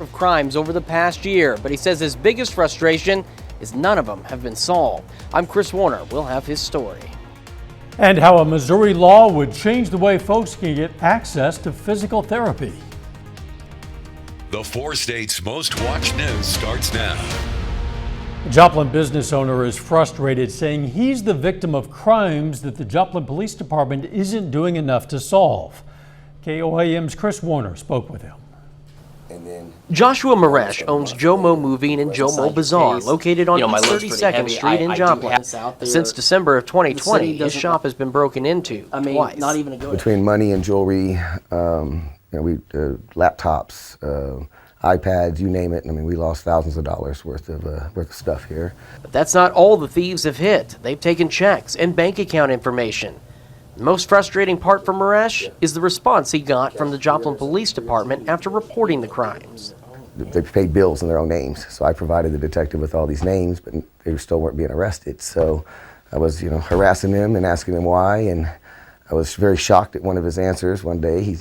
of crimes over the past year, but he says his biggest frustration is none of them have been solved. I'm Chris Warner. We'll have his story. And how a Missouri law would change the way folks can get access to physical therapy. The 4 states' most watched news starts now. A Joplin business owner is frustrated, saying he's the victim of crimes that the Joplin Police Department isn't doing enough to solve. KOAM's Chris Warner spoke with him. Joshua Maresh owns Jomo Moving and Jomo Bazaar, located on East 32nd Street in Joplin. Since December of 2020, his shop has been broken into twice. Not even a good. Between money and jewelry, laptops, iPads, you name it. I mean, we lost thousands of dollars worth of stuff here. But that's not all the thieves have hit. They've taken checks and bank account information. The most frustrating part for Maresh is the response he got from the Joplin Police Department after reporting the crimes. They paid bills in their own names, so I provided the detective with all these names, but they still weren't being arrested. So I was, harassing them and asking them why, and I was very shocked at one of his answers. One day, he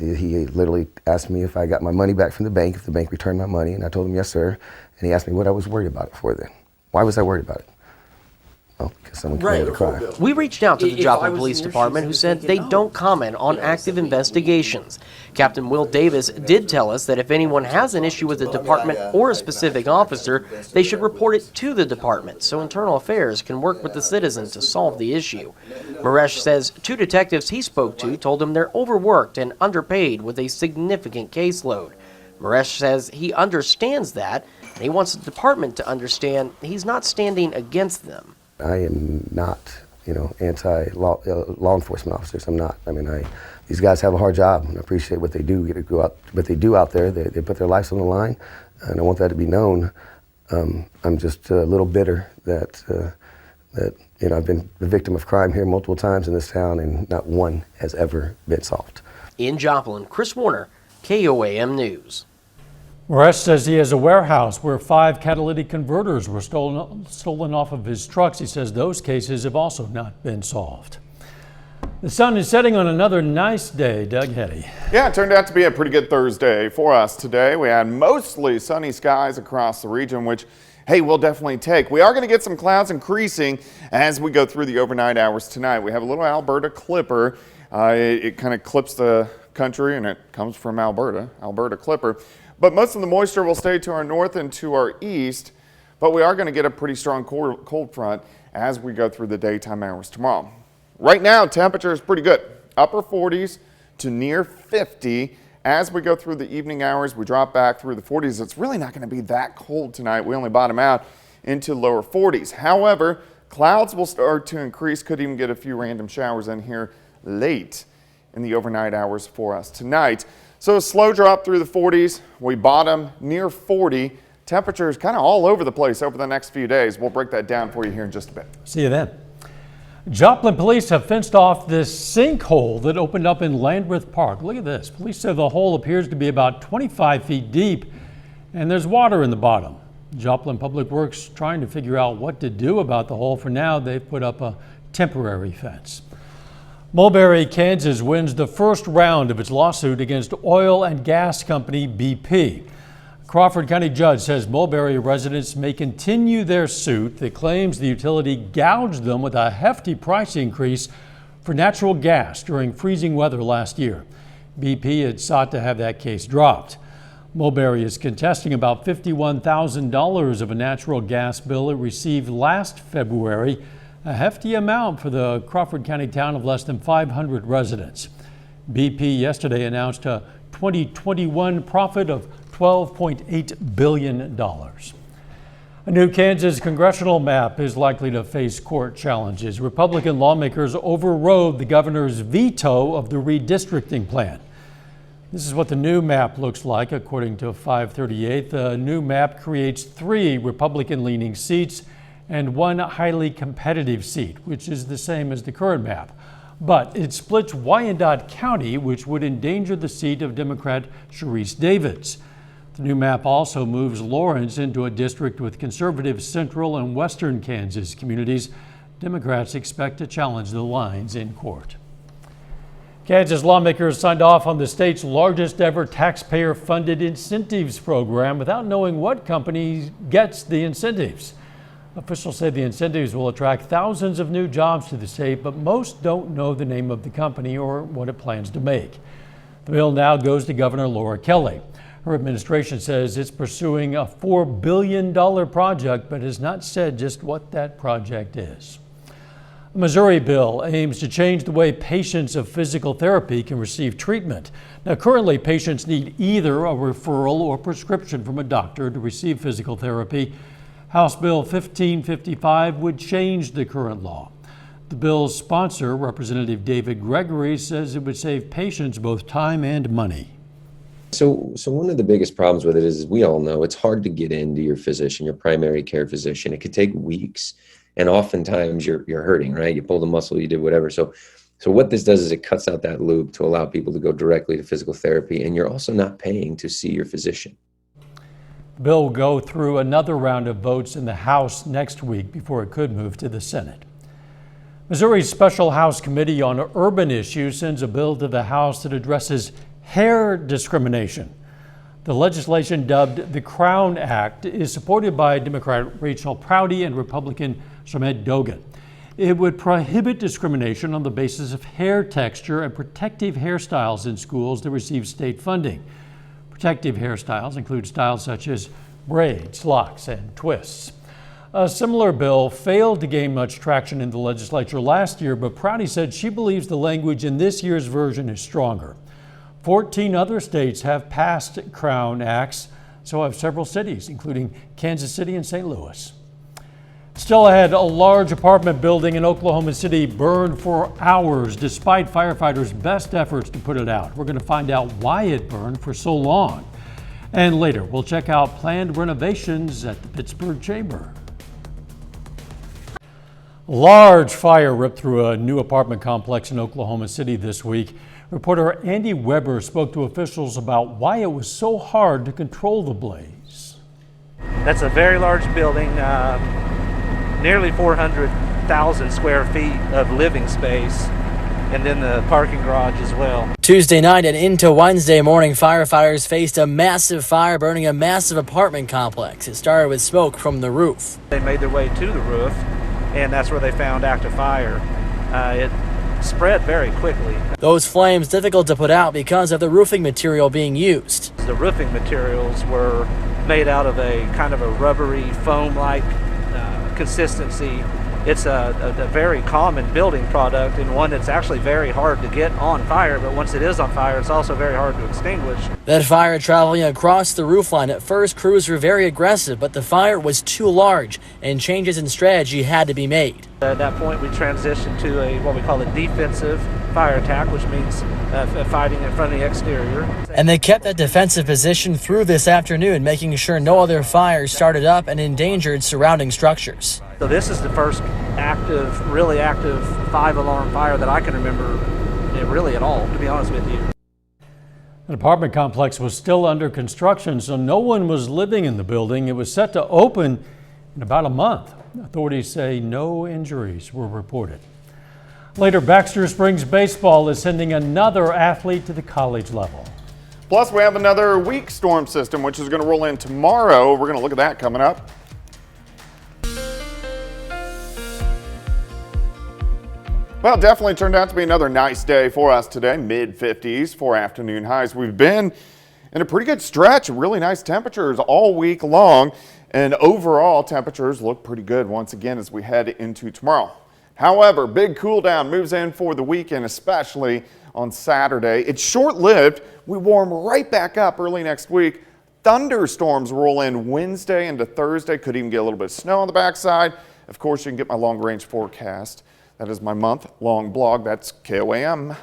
literally asked me if I got my money back from the bank, if the bank returned my money, and I told him yes, sir. And he asked me what I was worried about it for then. Why was I worried about it? Well, because someone committed a crime. We reached out to the Joplin Police Department, who said they don't comment on active investigations. Captain Will Davis did tell us that if anyone has an issue with the department or a specific officer, they should report it to the department so Internal Affairs can work with the citizens to solve the issue. Maresh says 2 detectives he spoke to told him they're overworked and underpaid with a significant caseload. Maresh says he understands that, and he wants the department to understand he's not standing against them. I am not, anti-law enforcement officers. I'm not. I mean, these guys have a hard job, and I appreciate what they do. What they do out there. They put their lives on the line, and I want that to be known. I'm just a little bitter that I've been the victim of crime here multiple times in this town, and not one has ever been solved. In Joplin, Chris Warner, KOAM News. Maresh says he has a warehouse where 5 catalytic converters were stolen off of his trucks. He says those cases have also not been solved. The sun is setting on another nice day. Doug Hetty. Yeah, it turned out to be a pretty good Thursday for us today. We had mostly sunny skies across the region, which, hey, we'll definitely take. We are going to get some clouds increasing as we go through the overnight hours tonight. We have a little Alberta clipper. It kind of clips the country, and it comes from Alberta clipper. But most of the moisture will stay to our north and to our east, but we are going to get a pretty strong cold front as we go through the daytime hours tomorrow. Right now, temperature is pretty good, upper 40s to near 50. As we go through the evening hours, we drop back through the 40s. It's really not going to be that cold tonight. We only bottom out into lower 40s. However, clouds will start to increase, could even get a few random showers in here late in the overnight hours for us tonight. So a slow drop through the 40s. We bottom near 40. Temperatures kind of all over the place over the next few days. We'll break that down for you here in just a bit. See you then. Joplin police have fenced off this sinkhole that opened up in Landreth Park. Look at this. Police say the hole appears to be about 25 feet deep and there's water in the bottom. Joplin Public Works trying to figure out what to do about the hole. For now, they've put up a temporary fence. Mulberry, Kansas wins the first round of its lawsuit against oil and gas company BP. Crawford County judge says Mulberry residents may continue their suit that claims the utility gouged them with a hefty price increase for natural gas during freezing weather last year. BP had sought to have that case dropped. Mulberry is contesting about $51,000 of a natural gas bill it received last February, a hefty amount for the Crawford County town of less than 500 residents. BP yesterday announced a 2021 profit of $12.8 billion. A new Kansas congressional map is likely to face court challenges. Republican lawmakers overrode the governor's veto of the redistricting plan. This is what the new map looks like, according to 538. The new map creates 3 Republican-leaning seats and 1 highly competitive seat, which is the same as the current map. But it splits Wyandotte County, which would endanger the seat of Democrat Sharice Davids. The new map also moves Lawrence into a district with conservative central and western Kansas communities. Democrats expect to challenge the lines in court. Kansas lawmakers signed off on the state's largest ever taxpayer-funded incentives program without knowing what company gets the incentives. Officials say the incentives will attract thousands of new jobs to the state, but most don't know the name of the company or what it plans to make. The bill now goes to Governor Laura Kelly. Her administration says it's pursuing a $4 billion project, but has not said just what that project is. A Missouri bill aims to change the way patients of physical therapy can receive treatment. Now, currently, patients need either a referral or prescription from a doctor to receive physical therapy. House Bill 1555 would change the current law. The bill's sponsor, Representative David Gregory, says it would save patients both time and money. So one of the biggest problems with it is, we all know, it's hard to get into your physician, your primary care physician. It could take weeks, and oftentimes you're hurting, right? You pulled a muscle, you did whatever. So what this does is it cuts out that loop to allow people to go directly to physical therapy, and you're also not paying to see your physician. The bill will go through another round of votes in the House next week before it could move to the Senate. Missouri's Special House Committee on Urban Issues sends a bill to the House that addresses hair discrimination. The legislation, dubbed the Crown Act, is supported by Democrat Rachel Prouty and Republican Shamed Dogan. It would prohibit discrimination on the basis of hair texture and protective hairstyles in schools that receive state funding. Protective hairstyles include styles such as braids, locks, and twists. A similar bill failed to gain much traction in the legislature last year, but Prouty said she believes the language in this year's version is stronger. 14 other states have passed Crown Acts, so have several cities, including Kansas City and St. Louis. Still ahead, a large apartment building in Oklahoma City burned for hours despite firefighters' best efforts to put it out. We're going to find out why it burned for so long. And later, we'll check out planned renovations at the Pittsburgh Chamber. A large fire ripped through a new apartment complex in Oklahoma City this week. Reporter Andy Weber spoke to officials about why it was so hard to control the blaze. That's a very large building, nearly 400,000 square feet of living space, and then the parking garage as well. Tuesday night and into Wednesday morning, firefighters faced a massive fire burning a massive apartment complex. It started with smoke from the roof. They made their way to the roof, and that's where they found active fire. It spread very quickly. Those flames difficult to put out because of the roofing material being used. The roofing materials were made out of a kind of a rubbery foam-like consistency. It's a very common building product, and one that's actually very hard to get on fire, but once it is on fire, it's also very hard to extinguish. That fire traveling across the roofline. At first, crews were very aggressive, but the fire was too large, and changes in strategy had to be made. At that point, we transitioned to what we call a defensive fire attack, which means fighting in front of the exterior. And they kept that defensive position through this afternoon, making sure no other fires started up and endangered surrounding structures. So this is the first really active 5-alarm fire that I can remember really at all, to be honest with you. An apartment complex was still under construction, so no one was living in the building. It was set to open in about a month. Authorities say no injuries were reported. Later, Baxter Springs baseball is sending another athlete to the college level. Plus, we have another weak storm system, which is going to roll in tomorrow. We're going to look at that coming up. Well, it definitely turned out to be another nice day for us today. Mid-50s for afternoon highs. We've been in a pretty good stretch. Really nice temperatures all week long. And overall, temperatures look pretty good once again as we head into tomorrow. However, big cool down moves in for the weekend, especially on Saturday. It's short-lived. We warm right back up early next week. Thunderstorms roll in Wednesday into Thursday. Could even get a little bit of snow on the backside. Of course, you can get my long-range forecast. That is my month-long blog. That's KOAM,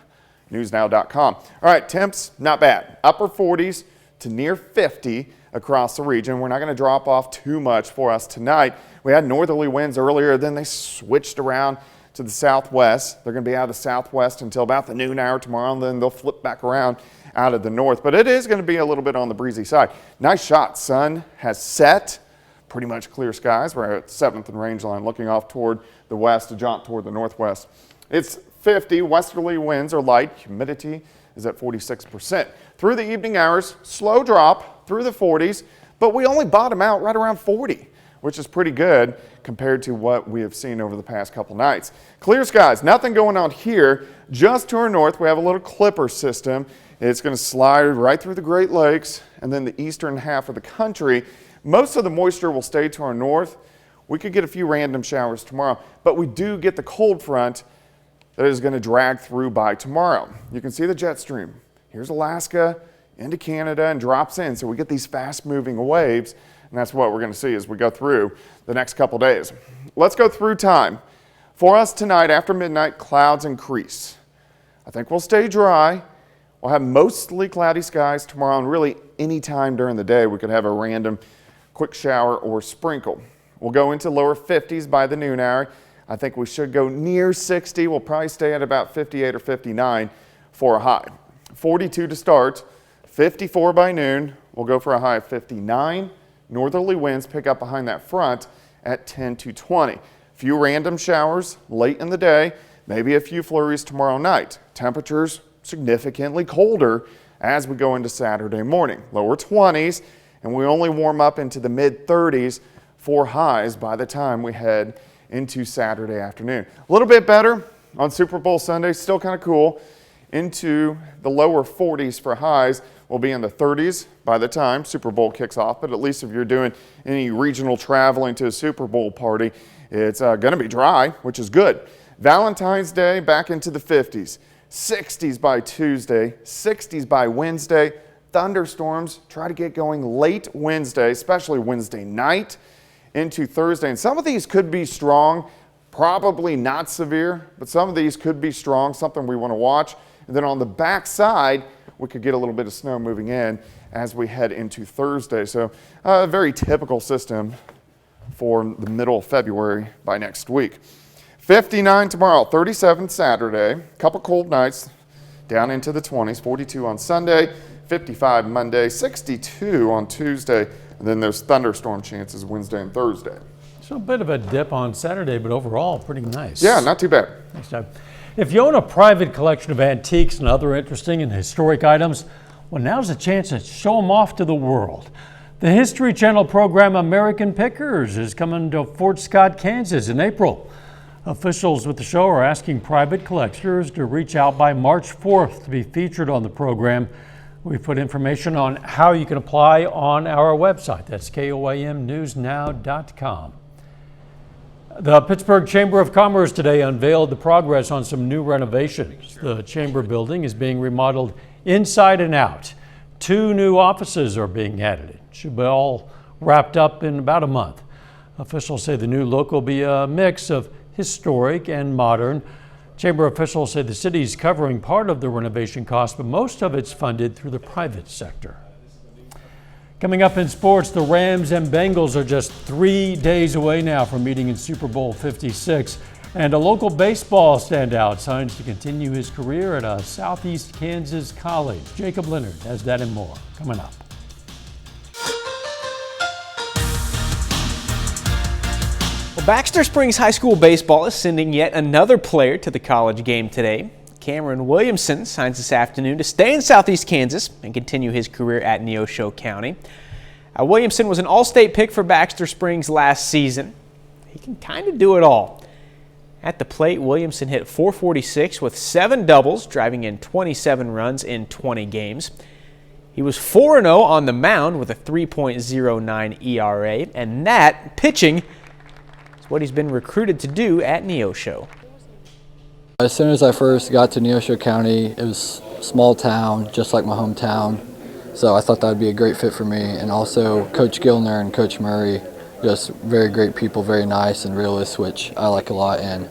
newsnow.com. All right, temps, not bad. Upper 40s to near 50 across the region. We're not going to drop off too much for us tonight. We had northerly winds earlier, then they switched around to the southwest. They're going to be out of the southwest until about the noon hour tomorrow, and then they'll flip back around out of the north. But it is going to be a little bit on the breezy side. Nice shot. Sun has set. Pretty much clear skies. We're at 7th and Rangeline, looking off toward the west, a jaunt toward the northwest. It's 50. Westerly winds are light. Humidity is at 46%. Through the evening hours, slow drop through the 40s, but we only bottom out right around 40, which is pretty good compared to what we have seen over the past couple nights. Clear skies, nothing going on here. Just to our north, we have a little clipper system. It's going to slide right through the Great Lakes and then the eastern half of the country. Most of the moisture will stay to our north. We could get a few random showers tomorrow, but we do get the cold front that is going to drag through by tomorrow. You can see the jet stream. Here's Alaska into Canada and drops in, so we get these fast moving waves, and that's what we're going to see as we go through the next couple days. Let's go through time. For us tonight after midnight, clouds increase. I think we'll stay dry. We'll have mostly cloudy skies tomorrow, and really any time during the day we could have a random quick shower or sprinkle. We'll go into lower 50s by the noon hour. I think we should go near 60. We'll probably stay at about 58 or 59 for a high. 42 to start, 54 by noon. We'll go for a high of 59. Northerly winds pick up behind that front at 10 to 20. Few random showers late in the day, maybe a few flurries tomorrow night. Temperatures significantly colder as we go into Saturday morning. Lower 20s, and we only warm up into the mid 30s for highs by the time we head into Saturday afternoon. A little bit better on Super Bowl Sunday, still kind of cool. Into the lower 40s for highs. We'll be in the 30s by the time Super Bowl kicks off, but at least if you're doing any regional traveling to a Super Bowl party, it's going to be dry, which is good. Valentine's Day back into the 50s, 60s by Tuesday, 60s by Wednesday. Thunderstorms try to get going late Wednesday, especially Wednesday night into Thursday. And some of these could be strong, probably not severe, but some of these could be strong, something we want to watch. And then on the back side, we could get a little bit of snow moving in as we head into Thursday. So a very typical system for the middle of February by next week. 59 tomorrow, 37 Saturday, couple cold nights down into the 20s, 42 on Sunday, 55 Monday, 62 on Tuesday, and then there's thunderstorm chances Wednesday and Thursday. So a bit of a dip on Saturday, but overall pretty nice. Yeah, not too bad. Thanks, Doug. If you own a private collection of antiques and other interesting and historic items, well, now's a chance to show them off to the world. The History Channel program American Pickers is coming to Fort Scott, Kansas in April. Officials with the show are asking private collectors to reach out by March 4th to be featured on the program. We've put information on how you can apply on our website. That's KOAMnewsnow.com. The Pittsburgh Chamber of Commerce today unveiled the progress on some new renovations. The Chamber building is being remodeled inside and out. 2 new offices are being added. It should be all wrapped up in about a month. Officials say the new look will be a mix of historic and modern. Chamber officials say the city is covering part of the renovation cost, but most of it's funded through the private sector. Coming up in sports, the Rams and Bengals are just 3 days away now from meeting in Super Bowl 56. And a local baseball standout signs to continue his career at a Southeast Kansas college. Jacob Leonard has that and more coming up. Well, Baxter Springs High School baseball is sending yet another player to the college game today. Cameron Williamson signs this afternoon to stay in Southeast Kansas and continue his career at Neosho County. Williamson was an all-state pick for Baxter Springs last season. He can kind of do it all. At the plate, Williamson hit .446 with 7 doubles, driving in 27 runs in 20 games. He was 4-0 on the mound with a 3.09 ERA, and that, pitching, is what he's been recruited to do at Neosho. As soon as I first got to Neosho County, it was a small town, just like my hometown. So I thought that would be a great fit for me. And also Coach Gilner and Coach Murray, just very great people, very nice and realists, which I like a lot. And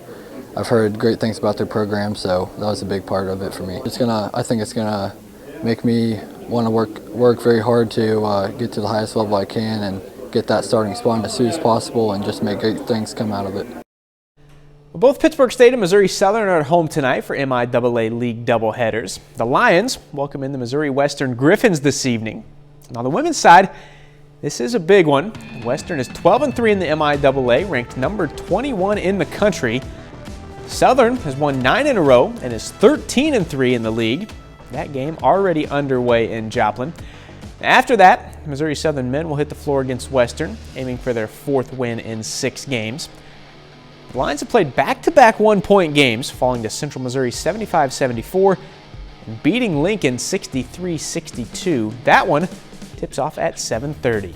I've heard great things about their program, so that was a big part of it for me. I think it's gonna make me want to work very hard to get to the highest level I can and get that starting spot as soon as possible and just make great things come out of it. Both Pittsburgh State and Missouri Southern are at home tonight for MIAA League doubleheaders. The Lions welcome in the Missouri Western Griffins this evening. And on the women's side, this is a big one. Western is 12-3 in the MIAA, ranked number 21 in the country. Southern has won 9 in a row and is 13-3 in the league. That game already underway in Joplin. After that, Missouri Southern men will hit the floor against Western, aiming for their 4th win in 6 games. The Lions have played back-to-back one-point games, falling to Central Missouri 75-74 and beating Lincoln 63-62. That one tips off at 7:30.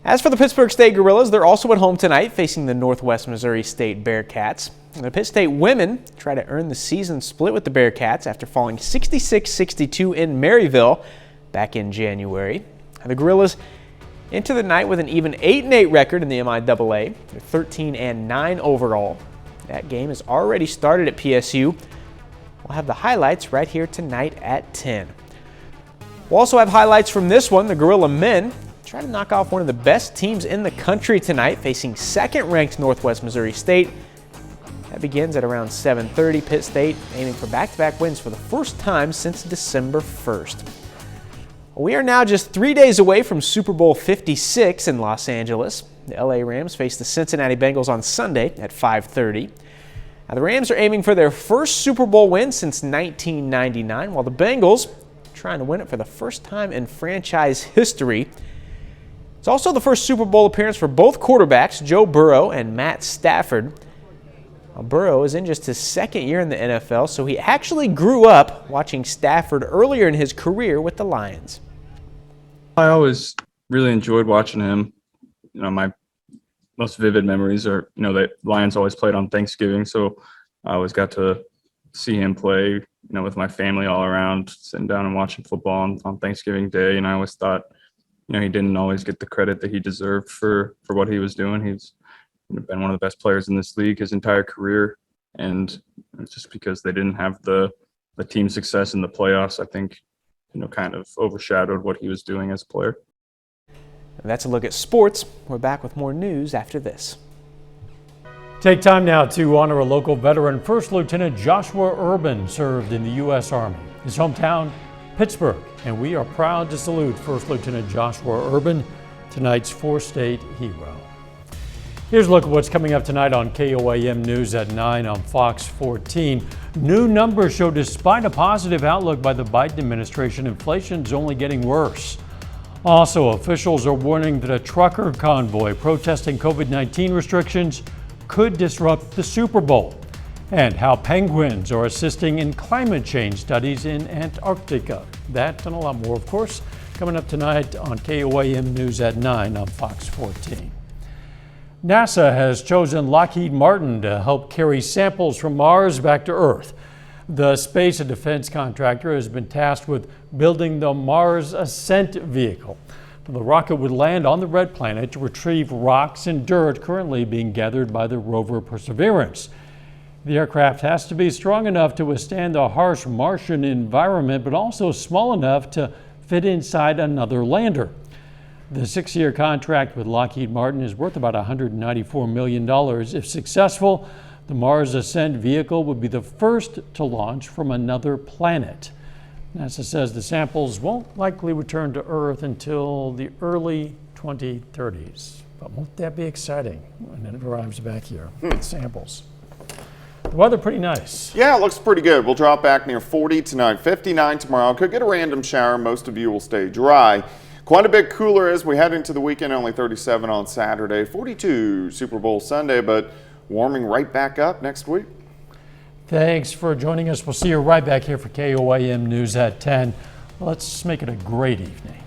As for the Pittsburgh State Guerrillas, they're also at home tonight, facing the Northwest Missouri State Bearcats. The Pitt State women try to earn the season split with the Bearcats after falling 66-62 in Maryville back in January. The Guerrillas enter the night with an even 8-8 record in the MIAA. They're 13-9 overall. That game has already started at PSU. We'll have the highlights right here tonight at 10. We'll also have highlights from this one. The Guerrilla men try to knock off one of the best teams in the country tonight, facing 2nd-ranked Northwest Missouri State. That begins at around 7:30. Pitt State aiming for back-to-back wins for the first time since December 1st. We are now just 3 days away from Super Bowl 56 in Los Angeles. The LA Rams face the Cincinnati Bengals on Sunday at 5:30. Now, the Rams are aiming for their first Super Bowl win since 1999, while the Bengals are trying to win it for the first time in franchise history. It's also the first Super Bowl appearance for both quarterbacks, Joe Burrow and Matt Stafford. Now, Burrow is in just his 2nd year in the NFL, so he actually grew up watching Stafford earlier in his career with the Lions. I always really enjoyed watching him. My most vivid memories are, the Lions always played on Thanksgiving, so I always got to see him play, with my family all around, sitting down and watching football on Thanksgiving Day. And I always thought, he didn't always get the credit that he deserved for what he was doing. He's been one of the best players in this league his entire career, and it's just because they didn't have the team success in the playoffs, I think, kind of overshadowed what he was doing as a player. And that's a look at sports. We're back with more news after this. Take time now to honor a local veteran. First Lieutenant Joshua Urban served in the U.S. Army. His hometown, Pittsburgh, and we are proud to salute First Lieutenant Joshua Urban, tonight's four-state hero. Here's a look at what's coming up tonight on KOAM News at 9 on Fox 14. New numbers show despite a positive outlook by the Biden administration, inflation's only getting worse. Also, officials are warning that a trucker convoy protesting COVID-19 restrictions could disrupt the Super Bowl, and how penguins are assisting in climate change studies in Antarctica. That and a lot more, of course, coming up tonight on KOAM News at 9 on Fox 14. NASA has chosen Lockheed Martin to help carry samples from Mars back to Earth. The space and defense contractor has been tasked with building the Mars Ascent vehicle. The rocket would land on the red planet to retrieve rocks and dirt currently being gathered by the rover Perseverance. The aircraft has to be strong enough to withstand the harsh Martian environment, but also small enough to fit inside another lander. The 6-year contract with Lockheed Martin is worth about $194 million. If successful, the Mars Ascent vehicle would be the first to launch from another planet. NASA says the samples won't likely return to Earth until the early 2030s. But won't that be exciting when it arrives back here with samples? The weather pretty nice. Yeah, it looks pretty good. We'll drop back near 40 tonight, 59 tomorrow. Could get a random shower. Most of you will stay dry. Quite a bit cooler as we head into the weekend, only 37 on Saturday, 42 Super Bowl Sunday, but warming right back up next week. Thanks for joining us. We'll see you right back here for KOAM News at 10. Let's make it a great evening.